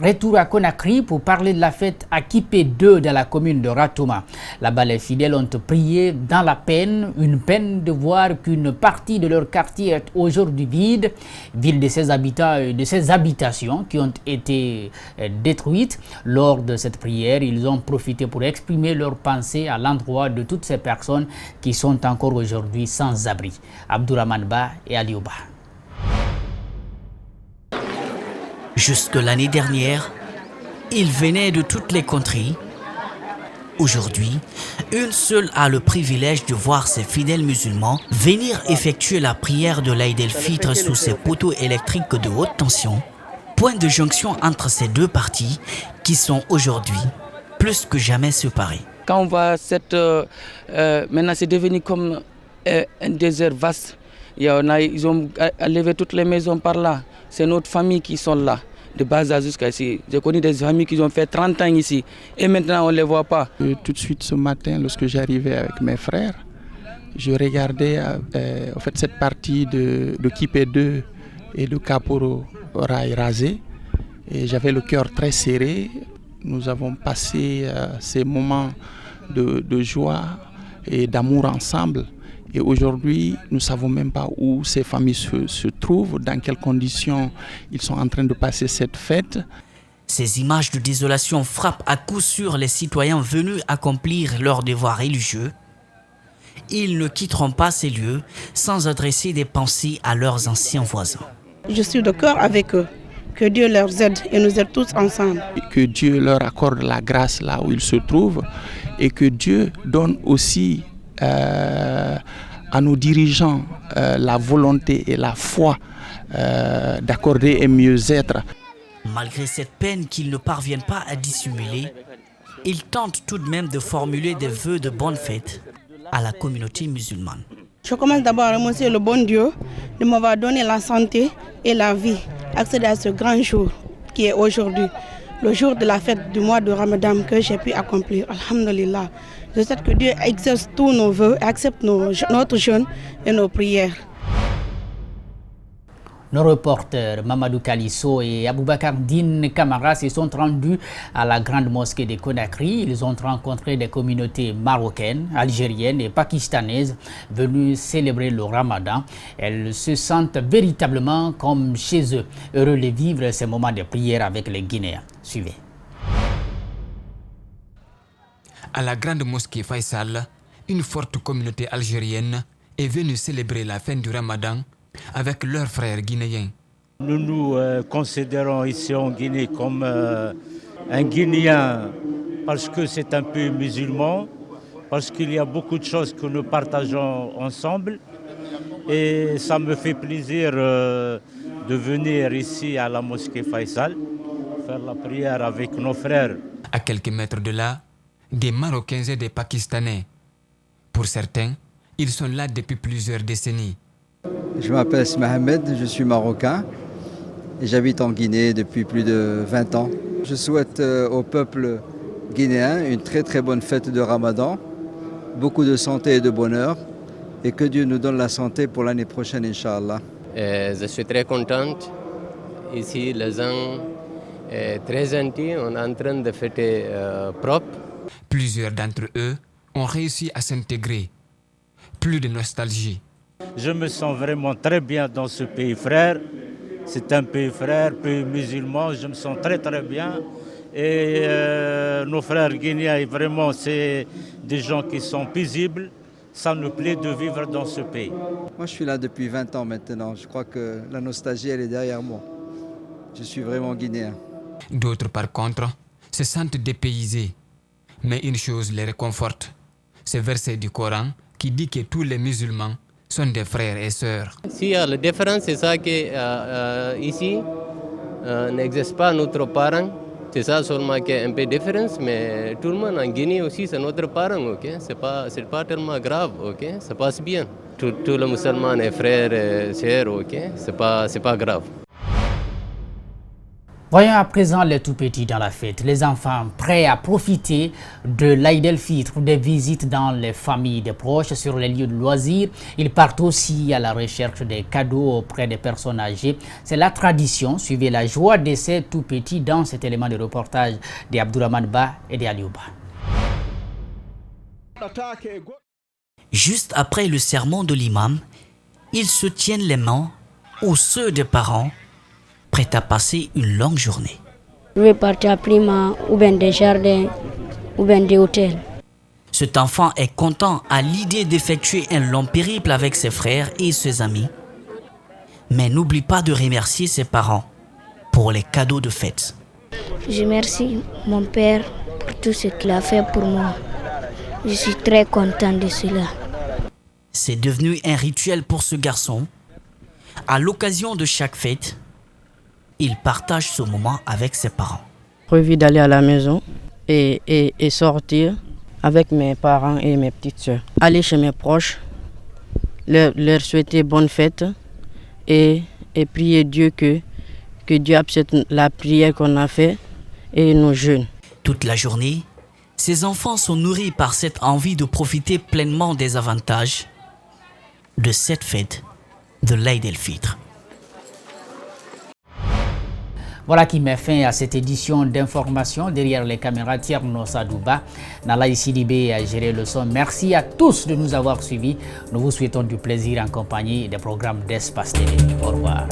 Retour à Conakry pour parler de la fête à Kipé 2 dans la commune de Ratouma. Là-bas, les fidèles ont prié dans la peine, une peine de voir qu'une partie de leur quartier est aujourd'hui vide, ville de ses habitants et de ses habitations qui ont été détruites. Lors de cette prière, ils ont profité pour exprimer leurs pensées à l'endroit de toutes ces personnes qui sont encore aujourd'hui sans abri. Abdourahmane Ba et Aliouba. Jusque l'année dernière, ils venaient de toutes les contrées. Aujourd'hui, une seule a le privilège de voir ses fidèles musulmans venir effectuer la prière de l'Aïd el-Fitr sous ces poteaux électriques de haute tension, point de jonction entre ces deux parties qui sont aujourd'hui plus que jamais séparées. Quand on voit maintenant c'est devenu comme un désert vaste. Ils ont enlevé toutes les maisons par là. C'est notre famille qui sont là, de Baza jusqu'à ici. J'ai connu des familles qui ont fait 30 ans ici et maintenant on ne les voit pas. Tout de suite ce matin, lorsque j'arrivais avec mes frères, je regardais en fait, cette partie de Kipé 2 et de Kaporo Rail rasé et j'avais le cœur très serré. Nous avons passé ces moments de joie et d'amour ensemble. Et aujourd'hui, nous ne savons même pas où ces familles se trouvent, dans quelles conditions ils sont en train de passer cette fête. Ces images de désolation frappent à coup sûr les citoyens venus accomplir leur devoir religieux. Ils ne quitteront pas ces lieux sans adresser des pensées à leurs anciens voisins. Je suis d'accord avec eux. Que Dieu leur aide et nous aide tous ensemble. Que Dieu leur accorde la grâce là où ils se trouvent et que Dieu donne aussi à nos dirigeants la volonté et la foi d'accorder un mieux-être. Malgré cette peine qu'ils ne parviennent pas à dissimuler, ils tentent tout de même de formuler des vœux de bonne fête à la communauté musulmane. Je commence d'abord à remercier le bon Dieu de m'avoir donné la santé et la vie, accéder à ce grand jour qui est aujourd'hui, le jour de la fête du mois de Ramadan que j'ai pu accomplir. Alhamdulillah. Je souhaite que Dieu exauce tous nos vœux et accepte notre jeûne et nos prières. Nos reporters Mamadou Kalisso et Aboubakar Din Kamara se sont rendus à la grande mosquée de Conakry. Ils ont rencontré des communautés marocaines, algériennes et pakistanaises venues célébrer le Ramadan. Elles se sentent véritablement comme chez eux, heureux de vivre ces moments de prière avec les Guinéens. Suivez. À la grande mosquée Faisal, une forte communauté algérienne est venue célébrer la fin du Ramadan avec leurs frères guinéens. Nous nous considérons ici en Guinée comme un Guinéen parce que c'est un pays musulman, parce qu'il y a beaucoup de choses que nous partageons ensemble et ça me fait plaisir de venir ici à la mosquée Faisal, faire la prière avec nos frères. À quelques mètres de là, des Marocains et des Pakistanais. Pour certains, ils sont là depuis plusieurs décennies. Je m'appelle Mohamed, je suis marocain et j'habite en Guinée depuis plus de 20 ans. Je souhaite au peuple guinéen une très très bonne fête de Ramadan, beaucoup de santé et de bonheur et que Dieu nous donne la santé pour l'année prochaine, Inch'Allah. Je suis très contente. Ici, les gens sont très gentils, on est en train de fêter propre. Plusieurs d'entre eux ont réussi à s'intégrer. Plus de nostalgie. Je me sens vraiment très bien dans ce pays frère. C'est un pays frère, pays musulman. Je me sens très très bien. Et nos frères guinéens, vraiment, c'est des gens qui sont paisibles. Ça nous plaît de vivre dans ce pays. Moi, je suis là depuis 20 ans maintenant. Je crois que la nostalgie, elle est derrière moi. Je suis vraiment guinéen. D'autres, par contre, se sentent dépaysés. Mais une chose les réconforte. Ce verset du Coran qui dit que tous les musulmans sont des frères et sœurs. Si la différence, c'est ça que ici n'existe pas notre parent. C'est ça seulement qu'il y a un peu de différence, mais tout le monde en Guinée aussi, c'est notre parent, ok? C'est pas tellement grave, ok? Ça passe bien. Tous les musulmans sont frères et sœurs, ok? C'est pas grave. Voyons à présent les tout-petits dans la fête. Les enfants prêts à profiter de l'Aïd el-Fitr, des visites dans les familles des proches, sur les lieux de loisirs. Ils partent aussi à la recherche des cadeaux auprès des personnes âgées. C'est la tradition. Suivez la joie de ces tout-petits dans cet élément de reportage d'Abdourahmane Ba et d'Aliouba. Juste après le sermon de l'imam, ils se tiennent les mains ou ceux des parents, prêts à passer une longue journée. Je vais partir à Prima, ou bien des jardins, ou bien des hôtels. Cet enfant est content à l'idée d'effectuer un long périple avec ses frères et ses amis. Mais n'oublie pas de remercier ses parents pour les cadeaux de fête. Je remercie mon père pour tout ce qu'il a fait pour moi. Je suis très content de cela. C'est devenu un rituel pour ce garçon. À l'occasion de chaque fête, il partage ce moment avec ses parents. Prévu d'aller à la maison et sortir avec mes parents et mes petites soeurs. Aller chez mes proches, leur souhaiter bonne fête et prier Dieu que Dieu accepte la prière qu'on a faite et nos jeûnes. Toute la journée, ces enfants sont nourris par cette envie de profiter pleinement des avantages de cette fête de l'Aïd el-Fitr. Voilà qui met fin à cette édition d'information. Derrière les caméras, Tierno Sadouba, Nalaï Sidibé a géré le son. Merci à tous de nous avoir suivis. Nous vous souhaitons du plaisir en compagnie des programmes d'Espace Télé. Au revoir.